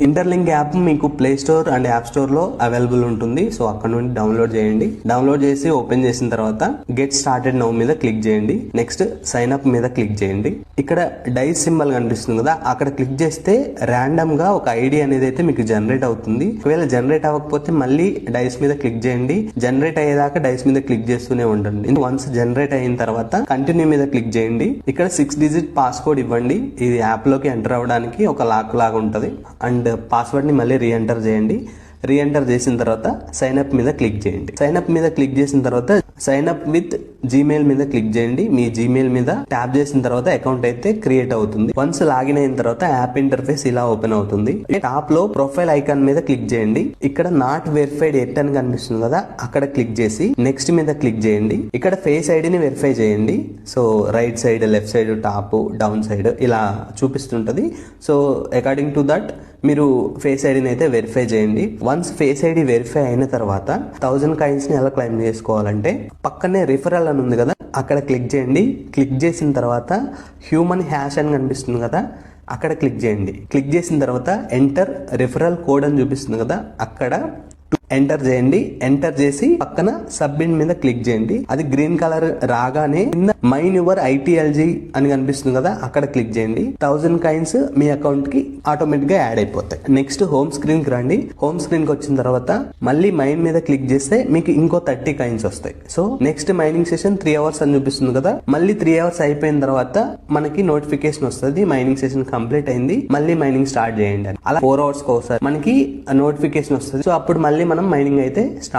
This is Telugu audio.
ఇంటర్లింక్ యాప్ మీకు play store and app store లో అవైలబుల్ ఉంటుంది. సో అక్కడ నుండి డౌన్లోడ్ చేయండి. డౌన్లోడ్ చేసి ఓపెన్ చేసిన తర్వాత గెట్ స్టార్టెడ్ నౌ మీద క్లిక్ చేయండి. నెక్స్ట్ సైన్ అప్ మీద క్లిక్ చేయండి. ఇక్కడ డైస్ సింబల్ కనిపిస్తుంది కదా, అక్కడ క్లిక్ చేస్తే ర్యాండమ్ గా ఒక ఐడి అనేది అయితే మీకు జనరేట్ అవుతుంది. ఒకవేళ జనరేట్ అవ్వకపోతే మళ్ళీ డైస్ మీద క్లిక్ చేయండి. జనరేట్ అయ్యేదాకా డైస్ మీద క్లిక్ చేస్తూనే ఉండండి. వన్స్ జనరేట్ అయిన తర్వాత కంటిన్యూ మీద క్లిక్ చేయండి. ఇక్కడ 6 డిజిట్ పాస్కోడ్ ఇవ్వండి. ఇది యాప్ లోకి ఎంటర్ అవ్వడానికి ఒక లాక్ లాగా ఉంటది. అండ్ పాస్వర్డ్ ని మళ్ళీ రీఎంటర్ చేయండి. రీఎంటర్ చేసిన తర్వాత సైన్ అప్ మీద క్లిక్ చేయండి. సైన్ అప్ మీద క్లిక్ చేసిన తర్వాత సైన్ అప్ విత్ జీమెయిల్ మీద క్లిక్ చేయండి. మీ జీమెయిల్ మీద ట్యాప్ చేసిన తర్వాత అకౌంట్ అయితే క్రియేట్ అవుతుంది. వన్స్ లాగిన్ అయిన తర్వాత యాప్ ఇంటర్ఫేస్ ఇలా ఓపెన్ అవుతుంది. టాప్ లో ప్రొఫైల్ ఐకాన్ మీద క్లిక్ చేయండి. ఇక్కడ నాట్ వెరిఫైడ్ ఎట్ అని కనిపిస్తుంది కదా, అక్కడ క్లిక్ చేసి నెక్స్ట్ మీద క్లిక్ చేయండి. ఇక్కడ ఫేస్ ఐడిని వెరిఫై చేయండి. So right side, left side, top, down side ఇలా చూపిస్తుంటది. సో అకార్డింగ్ టు దట్ మీరు ఫేస్ ఐడిని అయితే వెరిఫై చేయండి. వన్స్ ఫేస్ ఐడి వెరిఫై అయిన తర్వాత 1000 కాయిన్స్ ని ఎలా క్లైమ్ చేసుకోవాలంటే పక్కనే రిఫరల్ అని ఉంది కదా, అక్కడ క్లిక్ చేయండి. క్లిక్ చేసిన తర్వాత హ్యూమన్ హ్యాష్ అని కనిపిస్తుంది కదా, అక్కడ క్లిక్ చేయండి. క్లిక్ చేసిన తర్వాత ఎంటర్ రిఫరల్ కోడ్ అని చూపిస్తుంది కదా, అక్కడ ఎంటర్ చేయండి. ఎంటర్ చేసి పక్కన సబ్మిట్ మీద క్లిక్ చేయండి. అది గ్రీన్ కలర్ రాగానే మైన్ యువర్ ITLG అని కనిపిస్తుంది కదా, అక్కడ క్లిక్ చేయండి. 1000 కాయిన్స్ మీ అకౌంట్ కి ఆటోమేటిక్ గా యాడ్ అయిపోతాయి. నెక్స్ట్ హోమ్ స్క్రీన్ కి రండి. హోమ్ స్క్రీన్ కి వచ్చిన తర్వాత మళ్ళీ మైన్ మీద క్లిక్ చేస్తే మీకు ఇంకో 30 కాయిన్స్ వస్తాయి. So next mining session 3 hours అని చూపిస్తుంది కదా, మళ్ళీ 3 అవర్స్ అయిపోయిన తర్వాత మనకి నోటిఫికేషన్ వస్తుంది, మైనింగ్ సెషన్ కంప్లీట్ అయింది, మళ్ళీ మైనింగ్ స్టార్ట్ చేయండి అని. అలా 4 అవర్స్ ఒకసారి మనకి నోటిఫికేషన్ వస్తుంది. సో అప్పుడు మళ్ళీ మనం మైనింగ్ అయితే స్టార్ట్